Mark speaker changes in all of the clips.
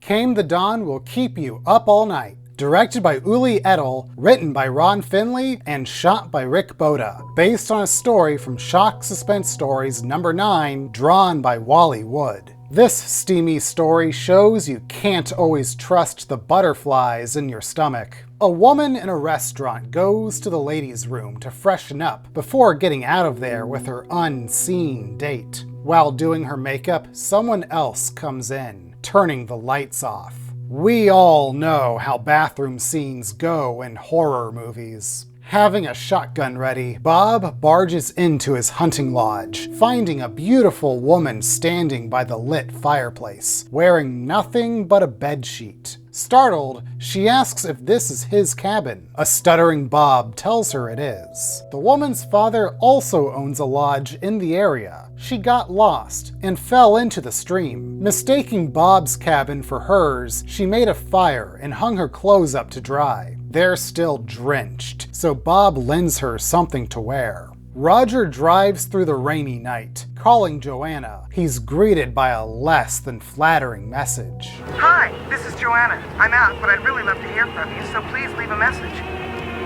Speaker 1: Came the Dawn will keep you up all night. Directed by Uli Edel, written by Ron Finley, and shot by Rick Boda. Based on a story from Shock Suspense Stories number 9, drawn by Wally Wood. This steamy story shows you can't always trust the butterflies in your stomach. A woman in a restaurant goes to the ladies' room to freshen up before getting out of there with her unseen date. While doing her makeup, someone else comes in, turning the lights off. We all know how bathroom scenes go in horror movies. Having a shotgun ready, Bob barges into his hunting lodge, finding a beautiful woman standing by the lit fireplace, wearing nothing but a bedsheet. Startled, she asks if this is his cabin. A stuttering Bob tells her it is. The woman's father also owns a lodge in the area. She got lost and fell into the stream. Mistaking Bob's cabin for hers, she made a fire and hung her clothes up to dry. They're still drenched, so Bob lends her something to wear. Roger drives through the rainy night, calling Joanna. He's greeted by a less than flattering message.
Speaker 2: Hi, this is Joanna. I'm out, but I'd really love to hear from you, so please leave a message.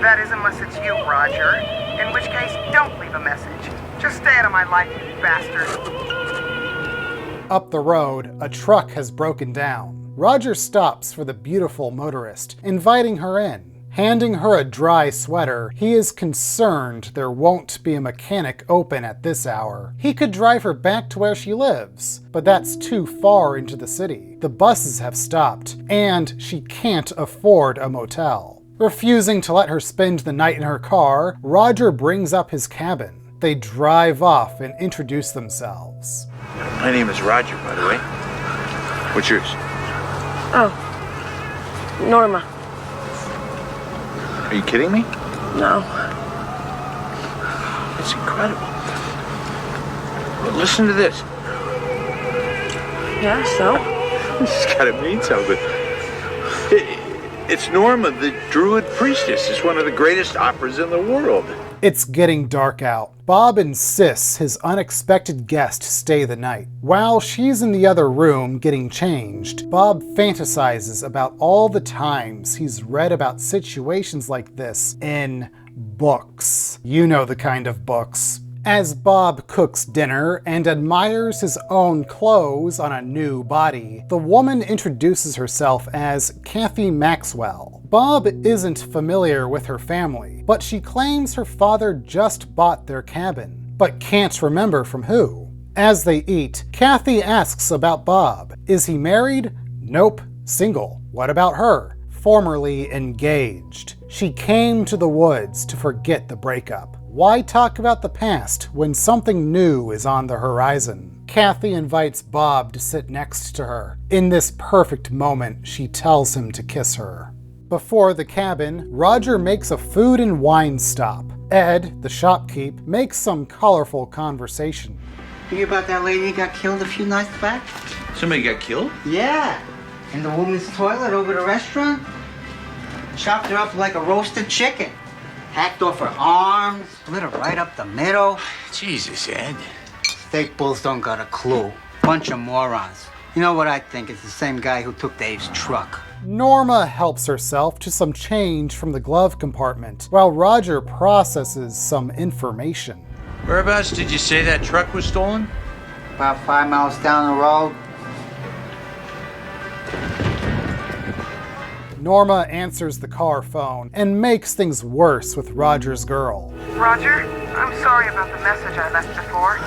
Speaker 2: That is, unless it's you, Roger. In which case, don't leave a message. Just stay out of my life, you bastard.
Speaker 1: Up the road, a truck has broken down. Roger stops for the beautiful motorist, inviting her in. Handing her a dry sweater, he is concerned there won't be a mechanic open at this hour. He could drive her back to where she lives, but that's too far into the city. The buses have stopped, and she can't afford a motel. Refusing to let her spend the night in her car, Roger brings up his cabin. They drive off and introduce themselves.
Speaker 3: My name is Roger, by the way. What's yours?
Speaker 4: Oh, Norma.
Speaker 3: Are you kidding me?
Speaker 4: No.
Speaker 3: It's incredible. Well, listen to this.
Speaker 4: Yeah, so?
Speaker 3: This has got to mean something. It's Norma, the Druid Priestess. It's one of the greatest operas in the world.
Speaker 1: It's getting dark out. Bob insists his unexpected guest stay the night. While she's in the other room getting changed, Bob fantasizes about all the times he's read about situations like this in books. You know the kind of books. As Bob cooks dinner and admires his own clothes on a new body, the woman introduces herself as Kathy Maxwell. Bob isn't familiar with her family, but she claims her father just bought their cabin, but can't remember from who. As they eat, Kathy asks about Bob. Is he married? Nope. Single. What about her? Formerly engaged. She came to the woods to forget the breakup. Why talk about the past when something new is on the horizon? Kathy invites Bob to sit next to her. In this perfect moment, she tells him to kiss her. Before the cabin, Roger makes a food and wine stop. Ed, the shopkeep, makes some colorful conversation.
Speaker 5: You hear about that lady who got killed a few nights back?
Speaker 3: Somebody got killed?
Speaker 5: Yeah. In the woman's toilet over the restaurant. Chopped her up like a roasted chicken. Hacked off her arms, split her right up the middle.
Speaker 3: Jesus, Ed.
Speaker 5: Steak bulls don't got a clue. Bunch of morons. You know what I think? It's the same guy who took Dave's truck.
Speaker 1: Norma helps herself to some change from the glove compartment, while Roger processes some information.
Speaker 3: Whereabouts did you say that truck was stolen?
Speaker 5: About 5 miles down the road.
Speaker 1: Norma answers the car phone and makes things worse with Roger's girl.
Speaker 2: Roger, I'm sorry about the message I left before.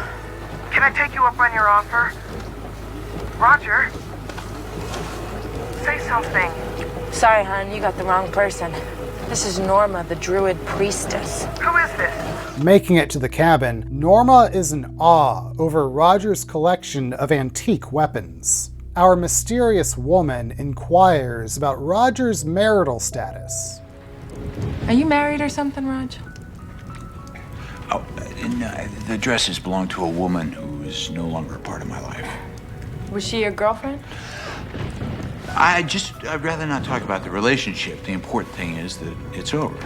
Speaker 2: Can I take you up on your offer? Roger? Say something.
Speaker 4: Sorry, hon, you got the wrong person. This is Norma, the Druid Priestess.
Speaker 2: Who is this?
Speaker 1: Making it to the cabin, Norma is in awe over Roger's collection of antique weapons. Our mysterious woman inquires about Roger's marital status.
Speaker 6: Are you married or something, Raj?
Speaker 3: Oh, no, the dresses belong to a woman who is no longer a part of my life.
Speaker 6: Was she your girlfriend?
Speaker 3: I'd rather not talk about the relationship. The important thing is that it's over.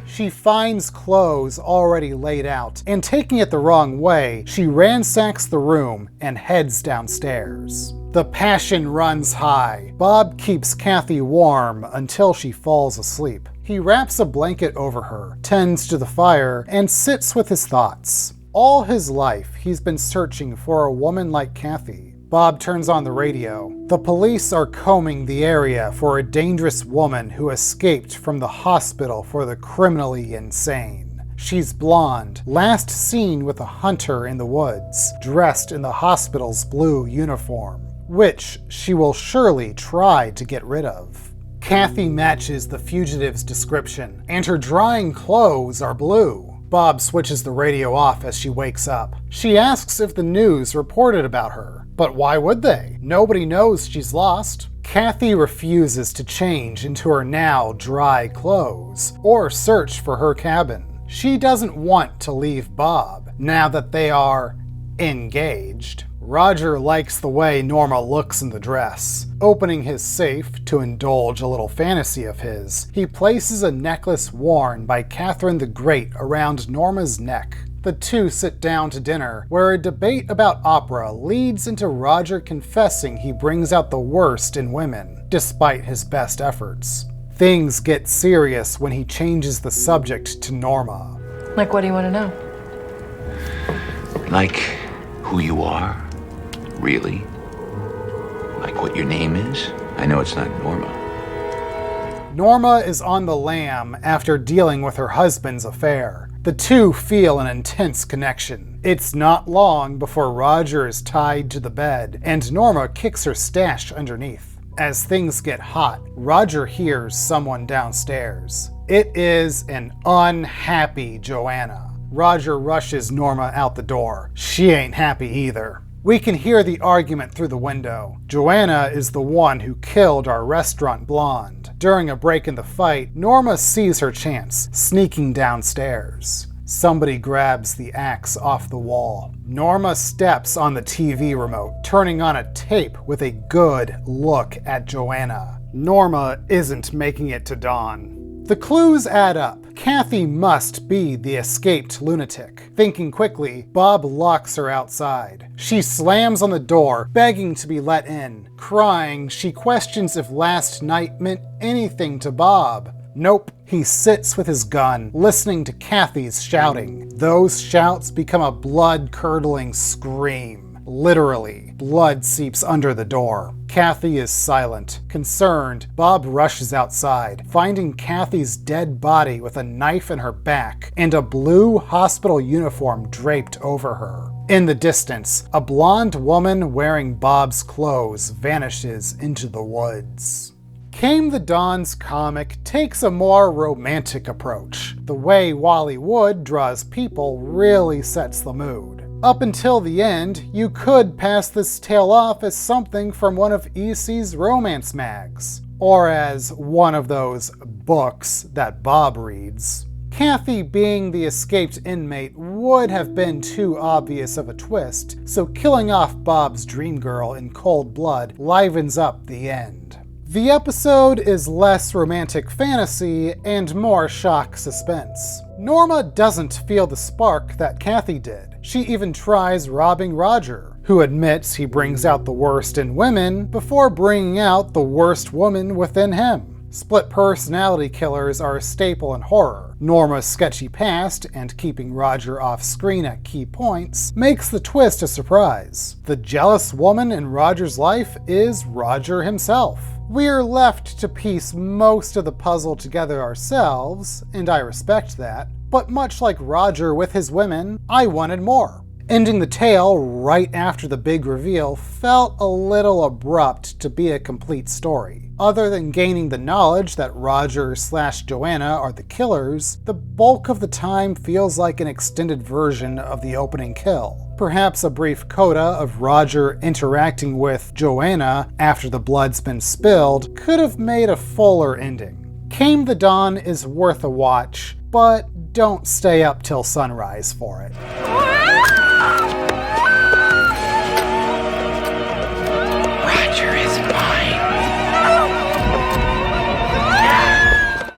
Speaker 1: She finds clothes already laid out, and taking it the wrong way, she ransacks the room and heads downstairs. The passion runs high. Bob keeps Kathy warm until she falls asleep. He wraps a blanket over her, tends to the fire, and sits with his thoughts. All his life, he's been searching for a woman like Kathy. Bob turns on the radio. The police are combing the area for a dangerous woman who escaped from the hospital for the criminally insane. She's blonde, last seen with a hunter in the woods, dressed in the hospital's blue uniform, which she will surely try to get rid of. Kathy matches the fugitive's description, and her drying clothes are blue. Bob switches the radio off as she wakes up. She asks if the news reported about her, but why would they? Nobody knows she's lost. Kathy refuses to change into her now dry clothes or search for her cabin. She doesn't want to leave Bob now that they are engaged. Roger likes the way Norma looks in the dress. Opening his safe to indulge a little fantasy of his, he places a necklace worn by Catherine the Great around Norma's neck. The two sit down to dinner, where a debate about opera leads into Roger confessing he brings out the worst in women, despite his best efforts. Things get serious when he changes the subject to Norma.
Speaker 6: Like, what do you want to know?
Speaker 3: Like who you are? Really? Like what your name is? I know it's not Norma.
Speaker 1: Norma is on the lam after dealing with her husband's affair. The two feel an intense connection. It's not long before Roger is tied to the bed, and Norma kicks her stash underneath. As things get hot, Roger hears someone downstairs. It is an unhappy Joanna. Roger rushes Norma out the door. She ain't happy either. We can hear the argument through the window. Joanna is the one who killed our restaurant blonde. During a break in the fight, Norma sees her chance, sneaking downstairs. Somebody grabs the axe off the wall. Norma steps on the TV remote, turning on a tape with a good look at Joanna. Norma isn't making it to dawn. The clues add up. Kathy must be the escaped lunatic. Thinking quickly, Bob locks her outside. She slams on the door, begging to be let in. Crying, she questions if last night meant anything to Bob. Nope. He sits with his gun, listening to Kathy's shouting. Those shouts become a blood-curdling scream. Literally, blood seeps under the door. Kathy is silent. Concerned, Bob rushes outside, finding Kathy's dead body with a knife in her back and a blue hospital uniform draped over her. In the distance, a blonde woman wearing Bob's clothes vanishes into the woods. Came the Dawn's comic takes a more romantic approach. The way Wally Wood draws people really sets the mood. Up until the end, you could pass this tale off as something from one of EC's romance mags, or as one of those books that Bob reads. Kathy being the escaped inmate would have been too obvious of a twist, so killing off Bob's dream girl in cold blood livens up the end. The episode is less romantic fantasy and more shock suspense. Norma doesn't feel the spark that Kathy did. She even tries robbing Roger, who admits he brings out the worst in women before bringing out the worst woman within him. Split personality killers are a staple in horror. Norma's sketchy past and keeping Roger off screen at key points makes the twist a surprise. The jealous woman in Roger's life is Roger himself. We're left to piece most of the puzzle together ourselves, and I respect that, but much like Roger with his women, I wanted more. Ending the tale right after the big reveal felt a little abrupt to be a complete story. Other than gaining the knowledge that Roger/Joanna are the killers, the bulk of the time feels like an extended version of the opening kill. Perhaps a brief coda of Roger interacting with Joanna after the blood's been spilled could have made a fuller ending. Came the Dawn is worth a watch, but don't stay up till sunrise for it.